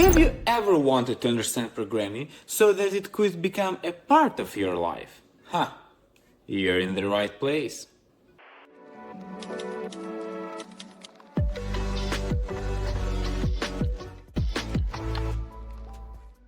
Have you ever wanted to understand programming so that it could become a part of your life? You're in the right place.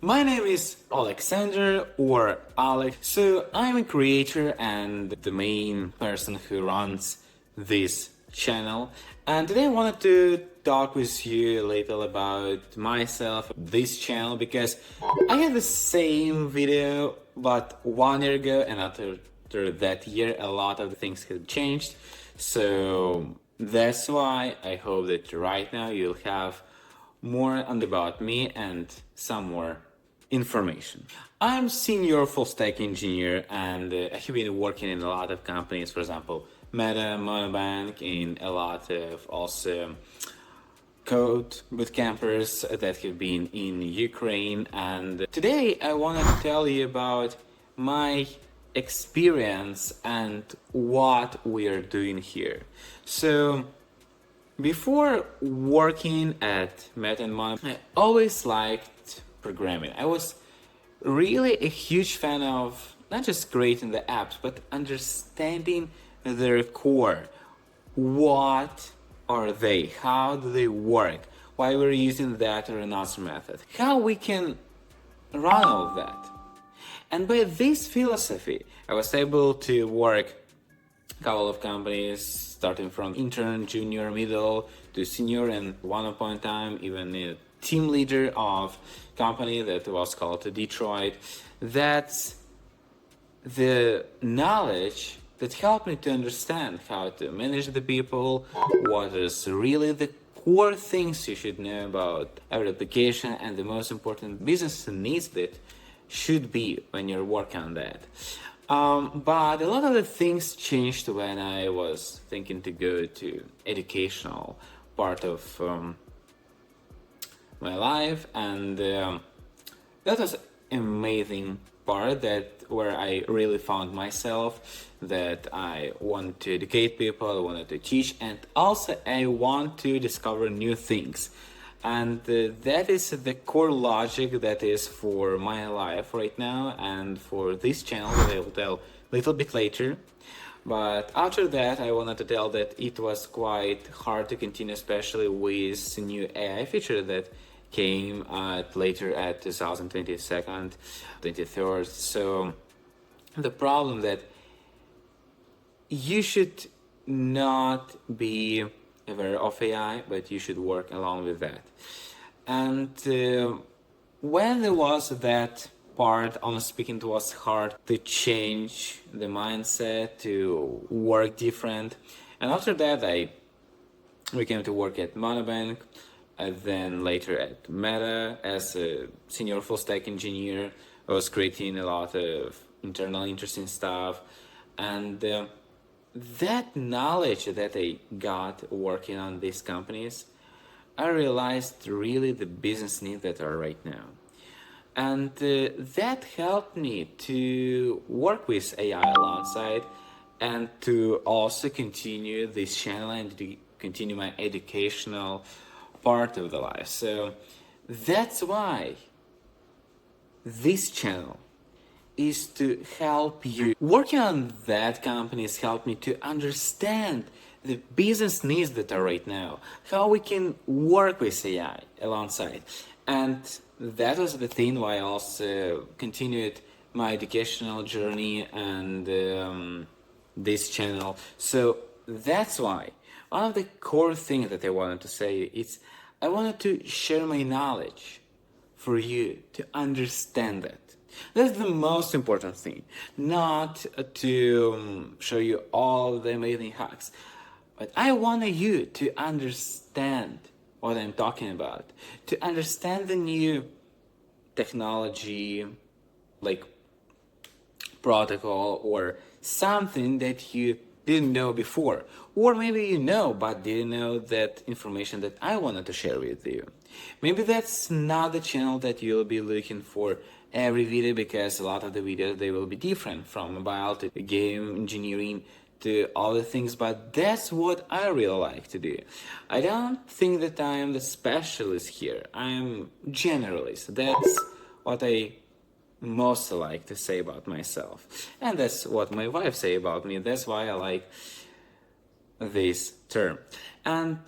My name is Alexander or Alex, so I'm a creator and the main person who runs this channel. And today I wanted to talk with you a little about myself, this channel, because I had the same video but 1 year ago, and after that year a lot of things have changed. So that's why I hope that right now you'll have more about me and some more information. I'm senior full stack engineer and I have been working in a lot of companies, for example, Meta, Monobank, in a lot of also code bootcampers that have been in Ukraine. And today I want to tell you about my experience and what we are doing here. So before working at Meta and Monobank, I always liked programming. I was really a huge fan of not just creating the apps, but understanding their core. What are they? How do they work? Why we're using that or another method? How we can run all of that? And by this philosophy, I was able to work a couple of companies, starting from intern, junior, middle to senior, and one point in time even a team leader of company that was called Detroit. That's the knowledge that helped me to understand how to manage the people, what is really the core things you should know about every application, and the most important business needs that should be when you're working on that. But a lot of the things changed when I was thinking to go to educational part of my life, and that was amazing part that where I really found myself, that I want to educate people, I wanted to teach, and also I want to discover new things. And that is the core logic that is for my life right now and for this channel that I will tell a little bit later. But after that, I wanted to tell that it was quite hard to continue, especially with new AI feature that came later at 2022, 23rd. So the problem that you should not be aware of AI, but you should work along with that. And when there was that part, honestly speaking, it was hard to change the mindset, to work different. And after that, we came to work at Monobank, and then later at Meta as a senior full stack engineer. I was creating a lot of internal interesting stuff, and that knowledge that I got working on these companies, I realized really the business needs that are right now. And that helped me to work with AI alongside and to also continue this channel and to continue my educational part of the life. So that's why this channel is to help you. Working on that company has helped me to understand the business needs that are right now, how we can work with AI alongside. And that was the thing why I also continued my educational journey and this channel. So that's why one of the core things that I wanted to say is I wanted to share my knowledge for you to understand that. That's the most important thing, not to show you all the amazing hacks, but I want you to understand what I'm talking about, to understand the new technology, like protocol or something that you didn't know before, or maybe you know but didn't know that information that I wanted to share with you. Maybe that's not the channel that you'll be looking for every video, because a lot of the videos they will be different, from mobile to game engineering to all the things, but that's what I really like to do. I don't think that I am the specialist here. I'm generalist. That's what I most like to say about myself. And that's what my wife say about me. That's why I like this term. And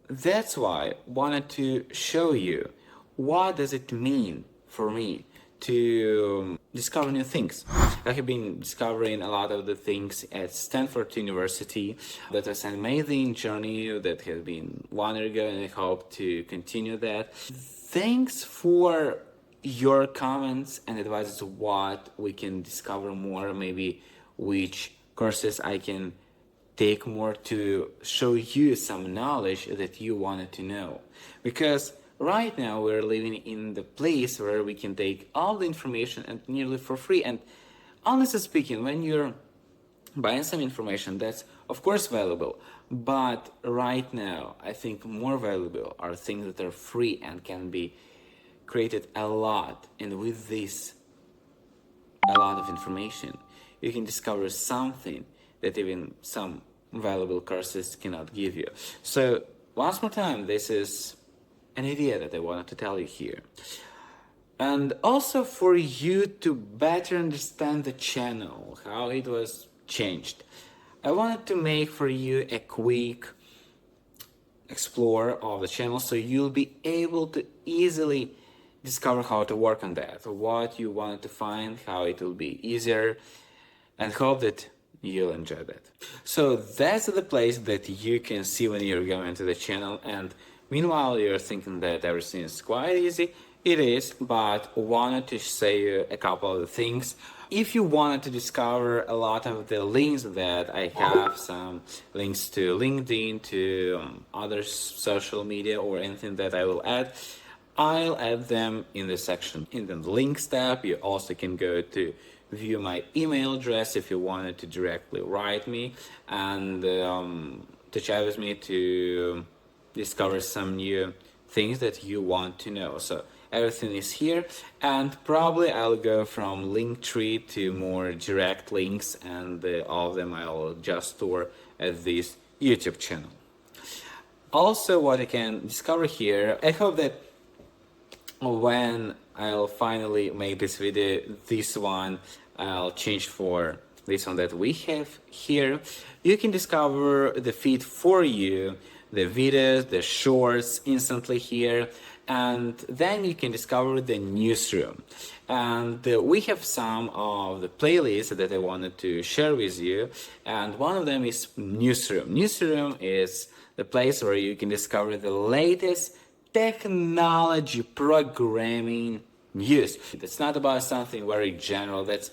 that's why I wanted to show you what does it mean for me to discover new things. I have been discovering a lot of the things at Stanford University. That was an amazing journey that has been 1 year ago, and I hope to continue that. Thanks for your comments and advice what we can discover more, maybe which courses I can take more to show you some knowledge that you wanted to know. Because right now we're living in the place where we can take all the information and nearly for free. And honestly speaking, when you're buying some information, that's of course valuable. But right now, I think more valuable are things that are free and can be created a lot. And with this, a lot of information, you can discover something that even some valuable courses cannot give you. So once more time, this is an idea that I wanted to tell you here. And also for you to better understand the channel, how it was changed, I wanted to make for you a quick explore of the channel so you'll be able to easily discover how to work on that, what you wanted to find, how it will be easier, and hope that you'll enjoy that. So that's the place that you can see when you're going to the channel, and meanwhile you're thinking that everything is quite easy. It is, but wanted to say a couple of the things. If you wanted to discover a lot of the links that I have, some links to LinkedIn, to other social media or anything that I will add, I'll add them in the section. In the links tab, you also can go to view my email address if you wanted to directly write me and to chat with me to discover some new things that you want to know. So everything is here, and probably I'll go from Linktree to more direct links, and all of them I'll just store at this YouTube channel. Also, what I can discover here, I hope that when I'll finally make this video, this one I'll change for this one that we have here. You can discover the feed for you, the videos, the shorts instantly here, and then you can discover the Newsroom. And we have some of the playlists that I wanted to share with you, and one of them is Newsroom. Newsroom is the place where you can discover the latest technology programming news. It's not about something very general, that's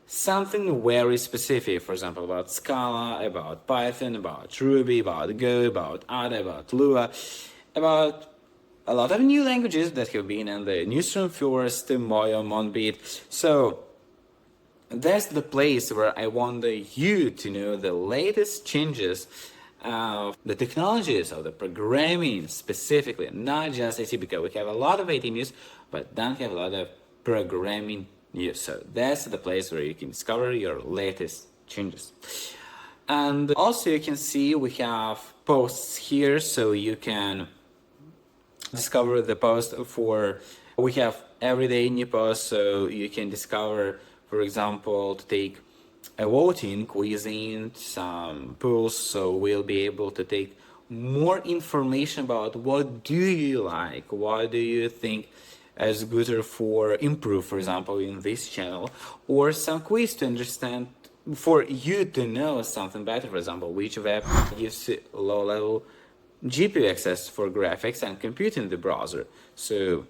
something very specific, for example, about Scala, about Python, about Ruby, about Go, about Ada, about Lua, about a lot of new languages that have been in the Newsroom first, Moyo, Monbeat. So that's the place where I want you to know the latest changes of the technologies of the programming specifically, not just IT, because we have a lot of IT news, but don't have a lot of programming news. So that's the place where you can discover your latest changes. And also you can see we have posts here, so you can discover the post for, we have everyday new posts, so you can discover, for example, to take a voting, quizzing, some polls, so we'll be able to take more information about what do you like, what do you think is good for improve, for example, in this channel, or some quiz to understand, for you to know something better, for example, which web gives low-level GPU access for graphics and compute in the browser. So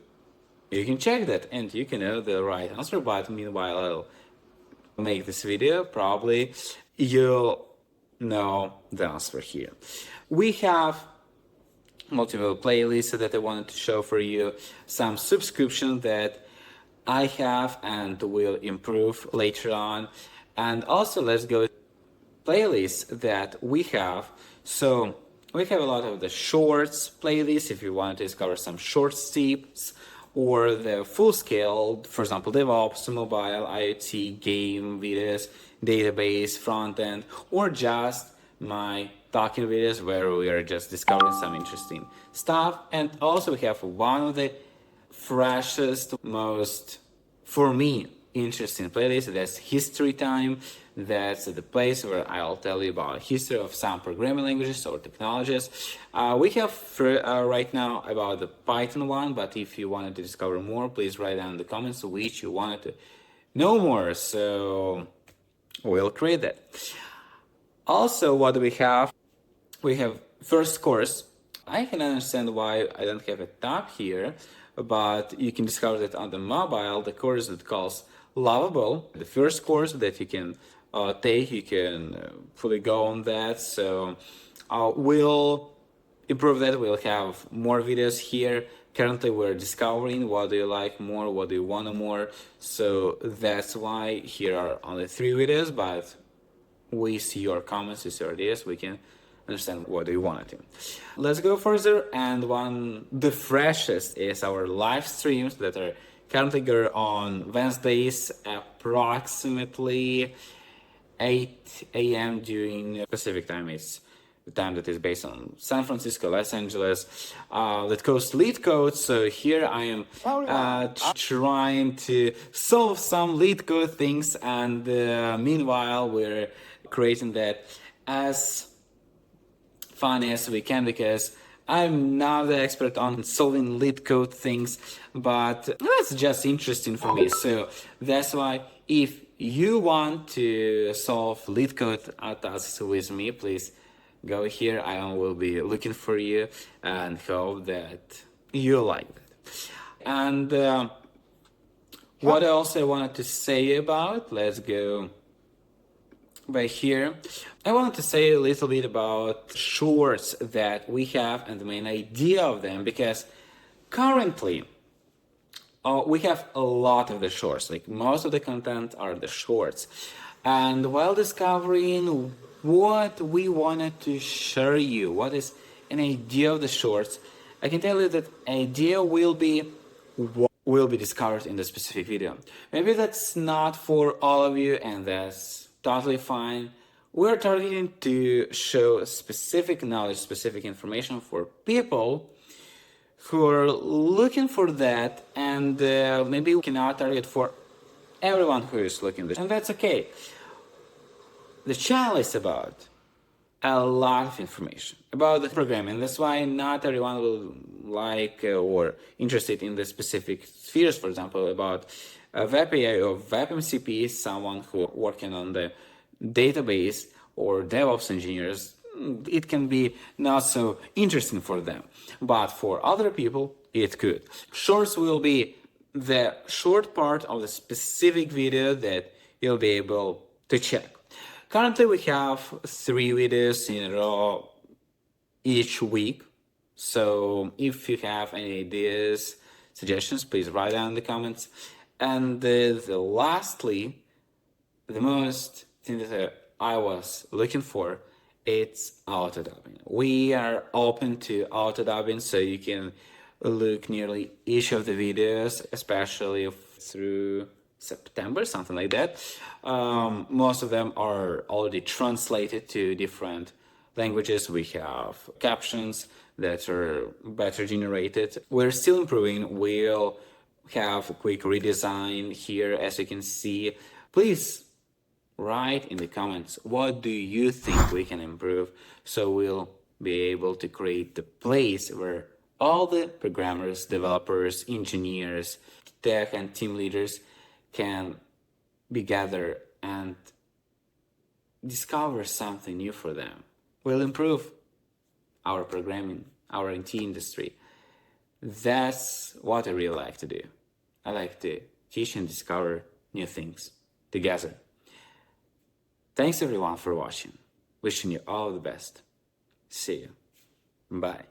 you can check that and you can know the right answer, but meanwhile I'll make this video, probably you'll know the answer here. We have multiple playlists that I wanted to show for you, some subscription that I have and will improve later on, and also let's go to playlists that we have. So we have a lot of the shorts playlists if you want to discover some short tips, or the full scale, for example, DevOps, mobile, IoT, game videos, database, front end, or just my talking videos where we are just discovering some interesting stuff. And also we have one of the freshest, most, for me, interesting playlist. That's History Time. That's the place where I'll tell you about history of some programming languages or technologies. We have right now about the Python one, but if you wanted to discover more, please write down in the comments which you wanted to know more. So we'll create that. Also, what do we have? We have first course. I can understand why I don't have a tab here, but you can discover that on the mobile, the course that calls Lovable, the first course that you can take, you can fully go on that. So we'll improve that. We'll have more videos here. Currently, we're discovering what do you like more, what do you want more. So that's why here are only 3 videos, but we see your comments, we see your ideas, we can understand what you want to. Let's go further, and the freshest is our live streams that are currently going on Wednesdays, approximately 8 a.m. during Pacific time. It's the time that is based on San Francisco, Los Angeles. That goes LeetCode. So here I am trying to solve some LeetCode things, and meanwhile we're creating that as fun as we can, because I'm not the expert on solving LeetCode things, but that's just interesting for me. So that's why if you want to solve LeetCode tasks with me, please go here. I will be looking for you and hope that you like that. And what else I wanted to say about, let's go by here. I wanted to say a little bit about shorts that we have and the main idea of them, because currently we have a lot of the shorts, like most of the content are the shorts. And while discovering what we wanted to share you, what is an idea of the shorts, I can tell you that idea will be discovered in the specific video. Maybe that's not for all of you, and that's totally fine. We're targeting to show specific knowledge, specific information for people who are looking for that, and maybe we cannot target for everyone who is looking for this, and that's okay. The channel is about a lot of information about the programming. That's why not everyone will like or interested in the specific spheres, for example, about Web AI or Web MCP, someone who working on the database or DevOps engineers, it can be not so interesting for them. But for other people, it could. Shorts will be the short part of the specific video that you'll be able to check. Currently, we have 3 videos in a row each week. So if you have any ideas, suggestions, please write down in the comments. And lastly, the most thing that I was looking for, it's auto-dubbing. We are open to auto-dubbing, so you can look nearly each of the videos, especially through September, something like that. Most of them are already translated to different languages. We have captions that are better generated. We're still improving. We'll have a quick redesign here, as you can see. Please write in the comments, what do you think we can improve, so we'll be able to create the place where all the programmers, developers, engineers, tech and team leaders can be gathered and discover something new for them. We'll improve our programming, our IT industry. That's what I really like to do. I like to teach and discover new things together. Thanks everyone for watching. Wishing you all the best. See you. Bye.